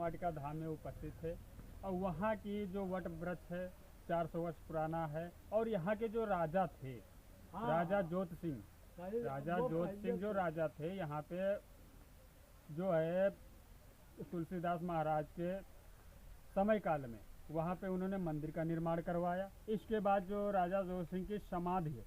वाटिका धाम में उपस्थित थे और वहाँ की जो वट वृक्ष है 400 वर्ष पुराना है। और यहाँ के जो राजा थे, राजा जोत सिंह, जो राजा थे यहाँ पे जो है तुलसीदास महाराज के समय काल में वहाँ पे उन्होंने मंदिर का निर्माण करवाया। इसके बाद जो राजा जोत सिंह की समाधि है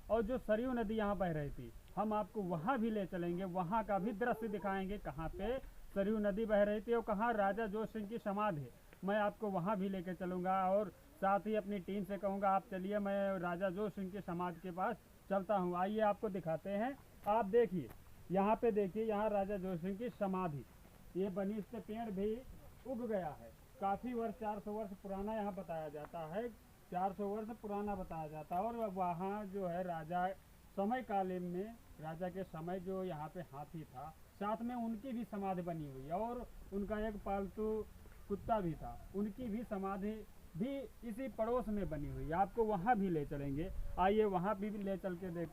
और जो सरयू नदी यहाँ बह रही थी, हम आपको वहाँ भी ले चलेंगे, वहाँ का भी दृश्य दिखाएंगे कहाँ पे सरयू नदी बह रही थी और कहाँ राजा जोत सिंह की समाधि है। मैं आपको वहाँ भी लेके चलूँगा और साथ ही अपनी टीम से कहूँगा आप चलिए, मैं राजा जोत सिंह की समाधि के पास चलता हूँ। आइए आपको दिखाते हैं। आप देखिए यहाँ पे, देखिए यहाँ राजा जोत सिंह की समाधि ये बनी, इस पे पेड़ भी उग गया है। काफ़ी वर्ष 400 वर्ष पुराना यहाँ बताया जाता है, 400 वर्ष पुराना बताया जाता है। और वहाँ जो है राजा समय कालीन में, राजा के समय जो यहाँ पे हाथी था, साथ में उनकी भी समाधि बनी हुई है और उनका एक पालतू कुत्ता भी था, उनकी भी समाधि भी इसी पड़ोस में बनी हुई है। आपको वहाँ भी ले चलेंगे। आइए वहाँ भी ले चल के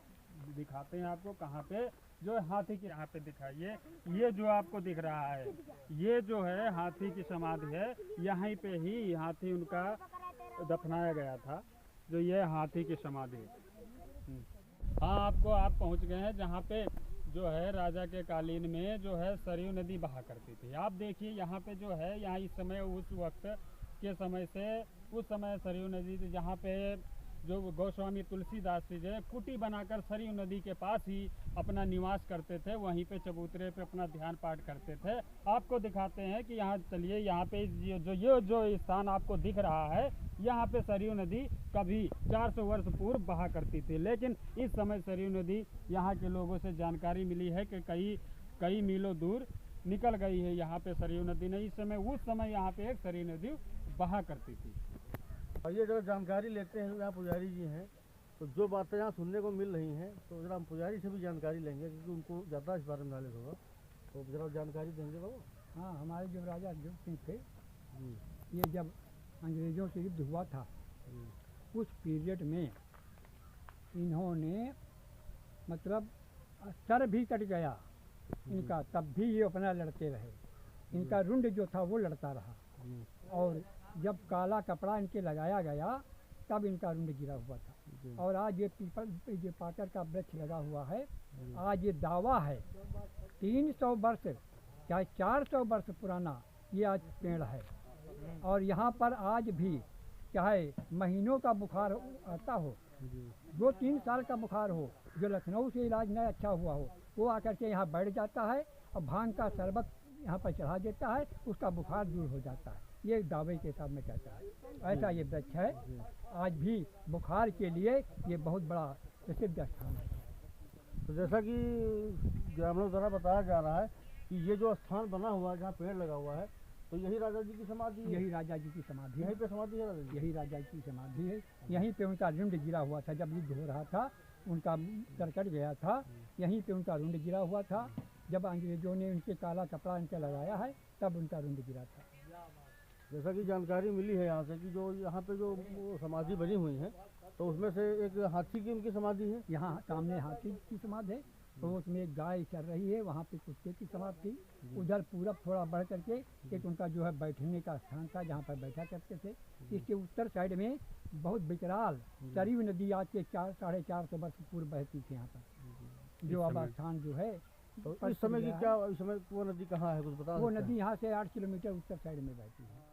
दिखाते हैं आपको कहाँ पे जो हाथी की, यहाँ पे दिखाइए। ये जो आपको दिख रहा है ये जो है हाथी की समाधि है। यहीं पे ही हाथी उनका दफनाया गया था, जो ये हाथी की समाधि है। हाँ, आप पहुँच गए हैं जहाँ पे जो है राजा के कालीन में जो है सरयू नदी बहा करती थी। आप देखिए यहाँ पे जो है, यहाँ इस समय उस वक्त के समय से उस समय सरयू नदी थी जहाँ पे जो गोस्वामी तुलसीदास जी जो कुटी बनाकर सरयू नदी के पास ही अपना निवास करते थे, वहीं पे चबूतरे पे अपना ध्यान पाठ करते थे। आपको दिखाते हैं कि यहाँ चलिए, यहाँ पे जो स्थान आपको दिख रहा है, यहाँ पे सरयू नदी कभी 400 वर्ष पूर्व बहा करती थी। लेकिन इस समय सरयू नदी, यहाँ के लोगों से जानकारी मिली है कि कई मीलों दूर निकल गई है यहाँ पे सरयू नदी नहीं। इस समय उस समय यहाँ पे एक सरयू नदी बहा करती थी। ये जरा जानकारी लेते हैं, यहाँ पुजारी जी हैं, तो जो बातें यहाँ सुनने को मिल रही हैं तो जरा हम पुजारी से भी जानकारी लेंगे क्योंकि उनको ज़्यादा इस बारे में नॉलेज होगा, तो जरा जानकारी देंगे बाबू। हाँ, हमारे जब राजा जोत सिंह थे, ये जब अंग्रेज़ों से युद्ध हुआ था उस पीरियड में इन्होंने मतलब सर भी कट गया इनका, तब भी ये अपना लड़ते रहे। इनका रुंड जो था वो लड़ता रहा और जब काला कपड़ा इनके लगाया गया तब इनका रुंड गिरा हुआ था। और आज ये पीपल, ये पाकर का वृक्ष लगा हुआ है, आज ये दावा है 300 वर्ष चाहे 400 वर्ष पुराना ये आज पेड़ है। और यहाँ पर आज भी चाहे महीनों का बुखार आता हो, 2-3 साल का बुखार हो, जो लखनऊ से इलाज न अच्छा हुआ हो, वो आकर के यहाँ बैठ जाता है और भांग का शरबत यहाँ पर चढ़ा देता है, उसका बुखार दूर हो जाता है। ये दावे के हिसाब में कहता है। ऐसा ये वृक्ष है, आज भी बुखार के लिए ये बहुत बड़ा प्रसिद्ध स्थान है। तो जैसा कि ग्रामीणों द्वारा बताया जा रहा है कि ये जो स्थान बना हुआ है जहाँ पेड़ लगा हुआ है, तो यही राजा जी की समाधि है। यही राजा जी की समाधि, यहीं पे समाधि है राजा जी? यही राजा जी की समाधि है। यहीं पे उनका रुंड गिरा हुआ था, जब युद्ध हो रहा था उनका सर कट गया था, यहीं पे उनका रुंड गिरा हुआ था। जब अंग्रेजों ने उनके काला कपड़ा इनके लगाया है तब उनका रुंड गिरा था। जैसा कि जानकारी मिली है यहाँ से कि जो यहाँ पे जो समाधि बनी हुई है, तो उसमें से एक हाथी की उनकी समाधि है। यहाँ सामने हाथी की समाधि है, तो उसमें एक गाय चल रही है, वहाँ पे कुत्ते की समाधि थी। उधर पूरब थोड़ा बढ़ करके एक उनका जो है बैठने का स्थान था जहाँ पर बैठा करते थे। इसके उत्तर साइड में बहुत विकराल सरयू नदी आज के 400-450 वर्ष पूर्व बहती थी यहाँ पर, जो अब स्थान जो है। तो इस समय की क्या, इस समय वो नदी कहाँ है कुछ बता? वो नदी यहाँ से 8 किलोमीटर उत्तर साइड में बहती है।